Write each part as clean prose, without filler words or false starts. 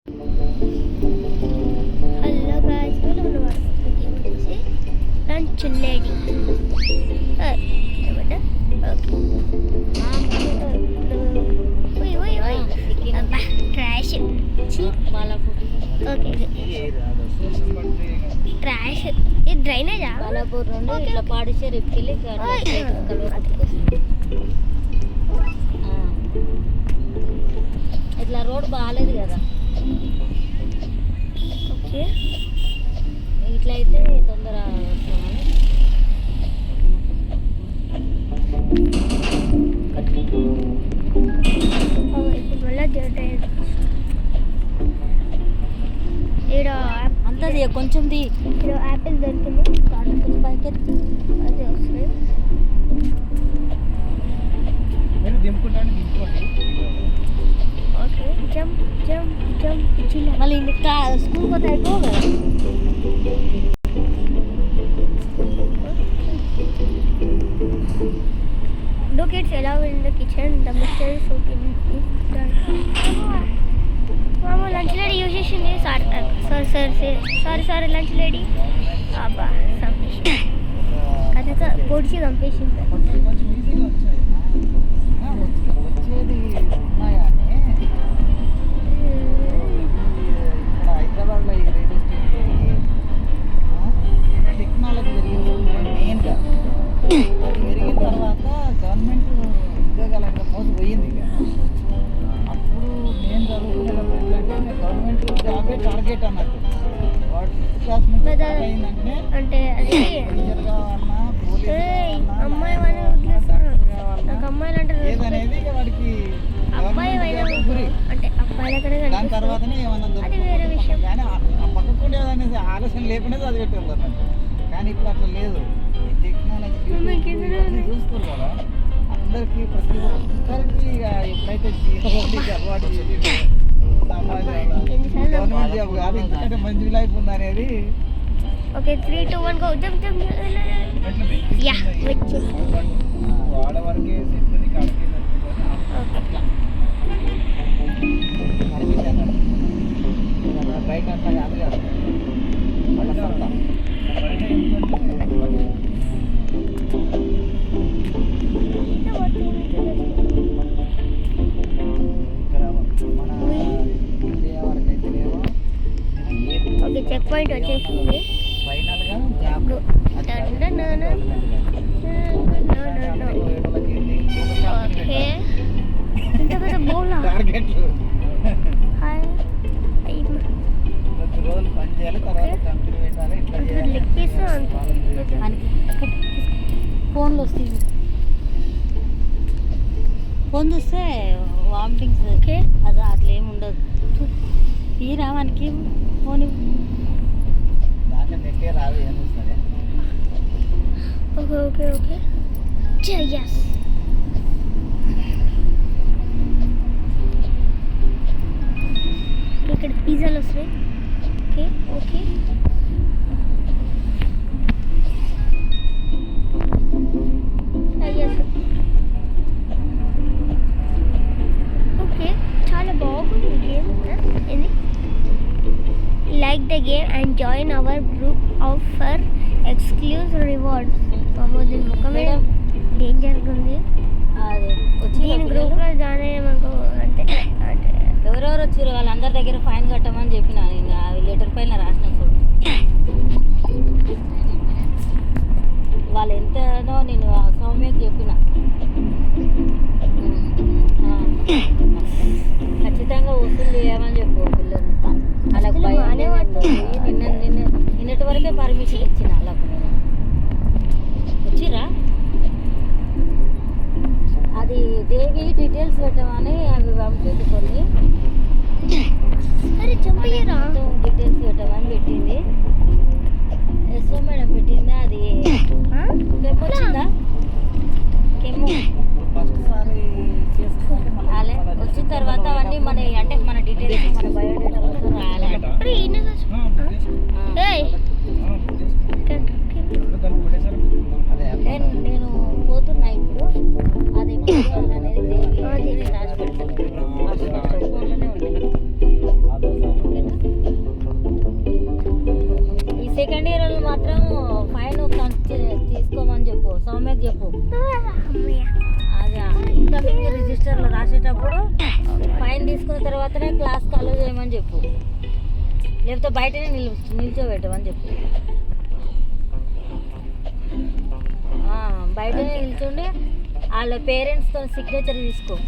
Hello guys, వచ్చేసి lunch lady trash okay trash ఇది డ్రైనేజా బాలాపూర్ నుండి ఇట్లా పాడిషే రేపుకెళ్ళి ఇట్లా రోడ్ బాగాలేదు కదా. ఓకే ఇట్లా అయితే తొందర వస్తామని. ఇప్పుడు మళ్ళీ ఈడ అంతది కొంచెం ఈడ యాపిల్ దొరికింది. కొంచెం పైకి అది వస్తుంది. ఓకే జంప్ జంప్ జంప్ చిన్న మళ్ళీ ఇంకా స్కూల్ పోతే అయిపో కదా. Look, it's allowed in the kitchen. The mixture is soaking is done. Mama, lunch lady using is sorry, lunch lady. Abba, something. That's a good she competition. హైదరాబాద్లో ఈ radio technology మెయిన్గా పెరిగిన తర్వాత గవర్నమెంట్ ఉద్యోగాలంటే మోసం పోయింది. ఇక అప్పుడు నేను చదువుకునేటప్పుడు ఏంటంటే గవర్నమెంట్ జాబే టార్గెట్ అన్నట్టు. వాడు ఫిఫ్త్ క్లాస్ నుంచి స్టార్ట్ అయిందంటే అంటే టీచర్ కావాలన్నా, పోలీస్ కావాలన్నా, ఏదనేది ఇక వాడికి గురి. దాని తర్వాతనే ఏమన్నా దొరుకుతుంది. కానీ ఆ పక్కకుండా అనేది ఆలోచన లేకుండా చదివేటోళ్ళు అన్నట్టు. కానీ ఇప్పుడు అట్లా లేదు. ఈ టెక్నాలజీ చూస్తారు కదా, అందరికీ ప్రతి ఒక్కరికి ఎప్పుడైతే అలవాటు చేసి సమాజం గవర్నమెంట్ జాబ్ కాదు ఎందుకంటే మంచి లైఫ్ ఉంది అనేది. ఓకే 3, 2, 1 గో జంప్ జంప్ యా వాడవరకే సెట్ని కాడికి బయట అట్లా కాదు కదా వాళ్ళ సొంత. ఇక్కడ మన ఇండియా వరకు అయితేనేమో ఓకే చెక్ పాయింట్ వచ్చేసింది. ఫైనల్గా జాబ్ ఓకే ఇంత పెద్ద బౌలా టార్గెట్లు హాయ్ కొద్ది రోజులు పని చేయాలి, తర్వాత కంపెనీ పెట్టాలి. ఇట్లా లెగ్ పీస్ ఫోన్లు వస్తాయి. ఫోన్ చూస్తే వామిటింగ్స్ ఓకే అది అట్లా ఏమి ఉండదు. తీరా మనకి ఫోన్ దాంట్లో నెట్టే రాదు ఏం వస్తుంది. ఓకే ఓకే ఓకే yes ఇక్కడ పిజ్జాలు వస్తాయి. ఓకే ఓకే ఓకే చాలా బాగుంది గేమ్. ఏంది like the game and join our group of for exclusive rewards. దీని ముఖమే డేంజర్గా ఉంది. అది వచ్చి దీని గ్రూప్లో జాయిన్ అయ్యామనుకో అంటే ఎవరెవరు వచ్చారు వాళ్ళందరి దగ్గర ఫైన్ కట్టమని చెప్పిన నేను. అవి లెటర్ పైన రాసిన చూడు. వాళ్ళు ఎంతనో నేను సౌమ్యకి చెప్పిన. ఖచ్చితంగా వసూలు చేయమని చెప్పు పిల్లలు. వాళ్ళకి నిన్నటి వరకే పర్మిషన్ ఇచ్చిన వాళ్ళకు. నేను వచ్చిరా అది దేవి డీటెయిల్స్ పెట్టమని అవి పంపింది కొన్ని. డీటెయిల్స్ పెట్టమని పెట్టింది. ఎస్ఓ మేడం పెట్టింది. అది కెమ్ము వచ్చిందా? కెమ్ము వచ్చిన తర్వాత అవన్నీ మన అంటే మన డీటెయిల్స్ మన బయోడేటా మొత్తం రాయాలి. నేను పోతున్నా ఇప్పుడు. అది అనేది రాసి పెడతాను. ఫోన్లోనే ఉంది. సెకండ్ ఇయర్ వాళ్ళు మాత్రం ఫైన్ తీసుకోమని చెప్పు, సౌమ్యకి చెప్పు. అమ్మయ్య. అదే ఇన్కమింగ్ రిజిస్టర్లో రాసేటప్పుడు ఫైన్ తీసుకున్న తర్వాతనే క్లాస్ అలో చేయమని చెప్పు, లేకపోతే బయటనే నిల్చోబెట్టమని చెప్పు. బయటనే నిల్చుండి వాళ్ళ పేరెంట్స్తో సిగ్నేచర్ తీసుకో.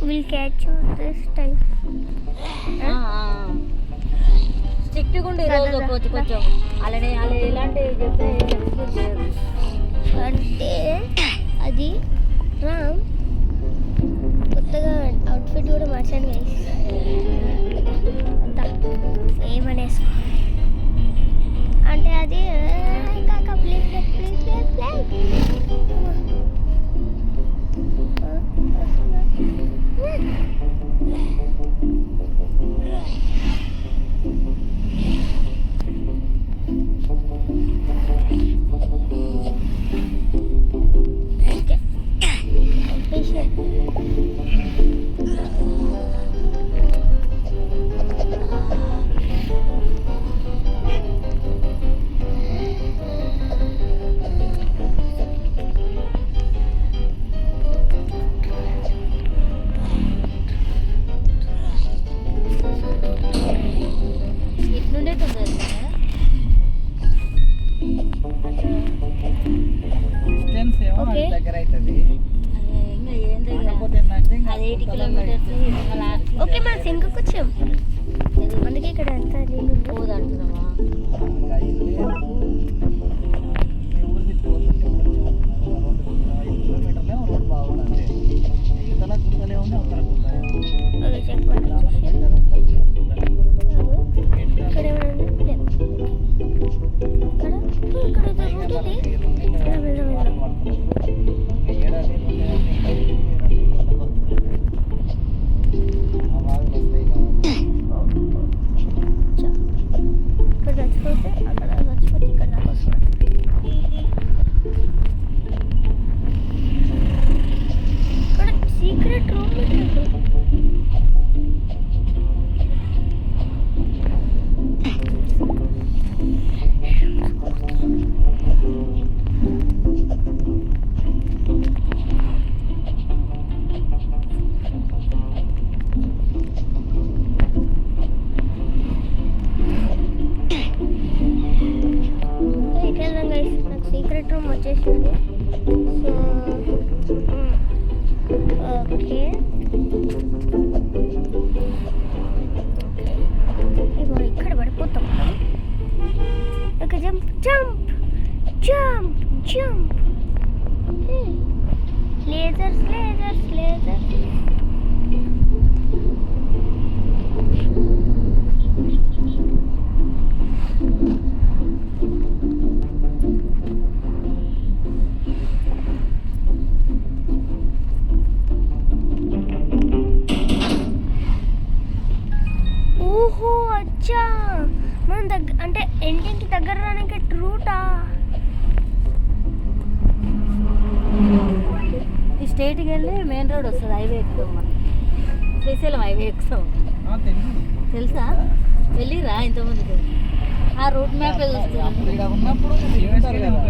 We'll catch you this time. స్ట్రిక్ట్గా ఉండి ఈరోజు కొంచెం అలానే వాళ్ళు ఇలాంటివి చెప్తే ఎక్స్క్యూజ్ చేయరు. అంటే అది రామ్ కొత్తగా అవుట్ఫిట్ కూడా మార్చాను గైస్. అంతా సేమ్ అనేసుకో. అంటే అది కాక ప్లీజ్ ప్లీజ్ ప్లీజ్ ప్లీజ్. ఎట్లుండే తొందర డిస్టెన్స్ ఏమో Okay. దగ్గర అవుతుంది. ఇంకా ఏం దగ్గర కాకపోతే ఏంటంటే ఇంకా అది 80 కిలోమీటర్స్ ఓకే మనం సింగకు వచ్చాం, అందుకే ఇక్కడ అంతా నీళ్ళు పోదు అంటున్నావా? ఇంకా ఇల్లు లేదు. మీ ఊరికి పోతుంటే కొంచెం 5 కిలోమీటర్లే రోడ్ బాగుంది అంతే. ఇతల గుంతలే ఉంది, అవతల గుంతలే ఉంది. చెక్ పట్టి గ్రామ సెంటర్ ఉందా, ఇక్కడ గుంతలే. ఇక్కడ ఏమైనా లేవు. ఇక్కడ ఇక్కడ ఏదో రూట్ ఉంది. ఇక్కడ వెళ్దాం వెళ్దాం. ఏడాది ఆ వాగులు వస్తాయి కాబట్టి చా. ఇక్కడ చచ్చిపోతే అక్కడ చచ్చిపోతే ఇక్కడ దాకా వస్తుంది. ఇక్కడ సీక్రెట్ రూమ్ పెట్టారు. ఇట్లా గైస్ నాకు సీక్రెట్ రూమ్ వచ్చేసింది. సో ఓకే ఇగో ఇక్కడ పడిపోతాం. Okay jump jump jump jump. Lasers lasers lasers. ఓహో అచ్చా, మనం అంటే ఎండింగ్కి దగ్గర రానికి రూటా? ఈ స్టేట్కి వెళ్ళి మెయిన్ రోడ్ వస్తుంది, హైవే ఎక్కుతాం. శ్రీశైలం హైవే ఎక్కుతాం. తెలుసా? వెళ్ళిరా ఇంతకుముందుకు? ఆ రూట్ మ్యాప్ చూస్తుంది. ఇక్కడ ఉన్నప్పుడు ఉంటారు కదా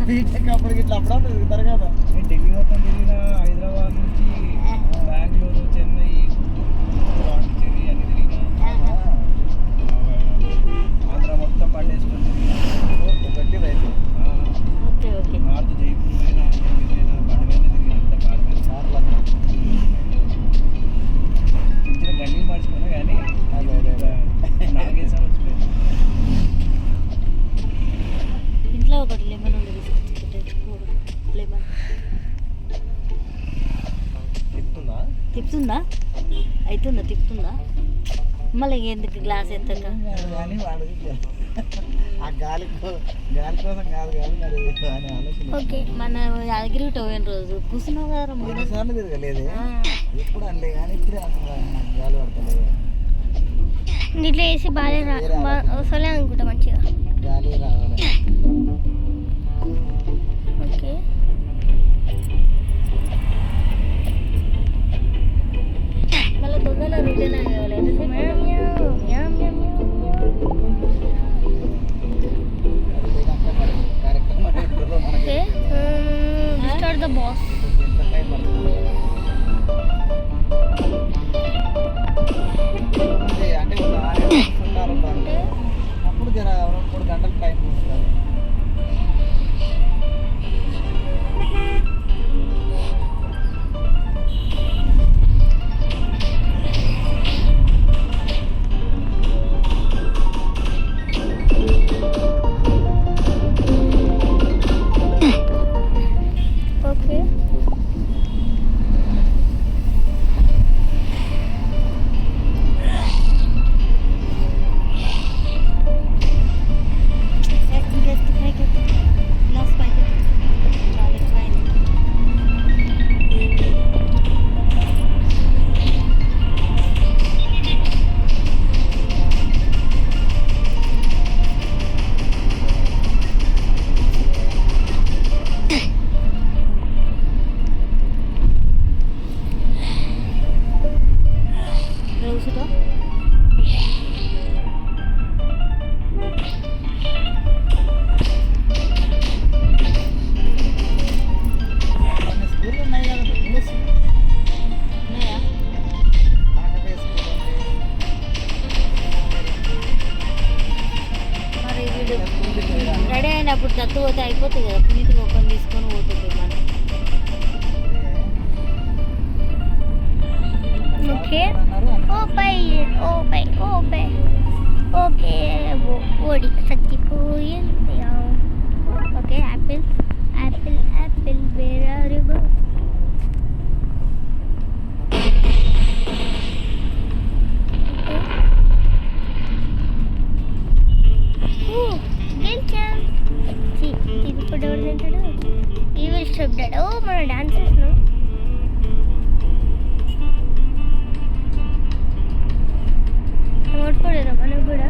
బీటెక్ అప్పటికి ఇట్లా అప్పుడప్పుడు తిరుగుతారు కదా. ఢిల్లీ మొత్తం తిరిగిన, హైదరాబాద్ నుంచి బెంగళూరు, చెన్నై, పాండిచ్చేరి అన్ని తిరిగిన, ఆంధ్ర మొత్తం పట్టేసుకొని తిరిగిన. గట్టి రైతు ఓకే ఓకే. నార్త్ జైపూర్ పోయినా, తిరిగిన బండి మీద తిరిగిన, అంత కార్ మీద. కార్లన్నా చిన్న గల్లీ మర్చిపోయినా కానీ అదే అదే అదే. 4 వచ్చిపోయింది. ఇంట్లో ఒకటి లెమన్ ఉంది, లెమన్ తిప్పుతుందా? తిప్పుతుందా? అవుతుందా? తిప్పుతుందా? మళ్ళీ ఎందుకు గ్లాస్ ఎంత? కానీ వాడు ఆ గాలి కోసం కాదు కానీ మరి అని ఆలోచన. ఓకే మన యాదగిరి పోయిన రోజు కూర్చున్నావు కదా 3 సార్లు తిరగలేదే ఎప్పుడు అనలే కానీ ఇప్పుడే అసలు నాకు గాలి పడతలేదు. దీంట్లో వేసి బాగా వస్తలే అనుకుంటా మంచిగా. గాలి రావాలి. ఓకే మళ్ళీ తొందరలో రిటర్న్ అయ్యేవాళ్ళు. ఎంతసేపు? అటు పోతే అయిపోతుంది కదా, పునీతికి ఒకరిని తీసుకొని పోతుంది మనం. ఓకే ఓకే ఓడి చచ్చిపోయింది. Okay apple apple apple where are you go. గెలిచాం. ఇది ఇప్పుడు ఎవరు తింటాడు? ఈ విల్ స్టెప్ డాడ్. ఓ మనం డాన్స్ చేసినాం. ఓడిపోలేదా మనకు కూడా?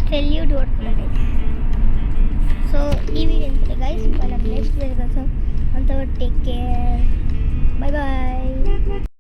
సెల్యూట్ కొడుతున్నాడు. సో ఈ వీడియో ఎంత గైస్, మనం నెక్స్ట్ వీడియో కోసం అంతవరకు టేక్ కేర్, బై బాయ్.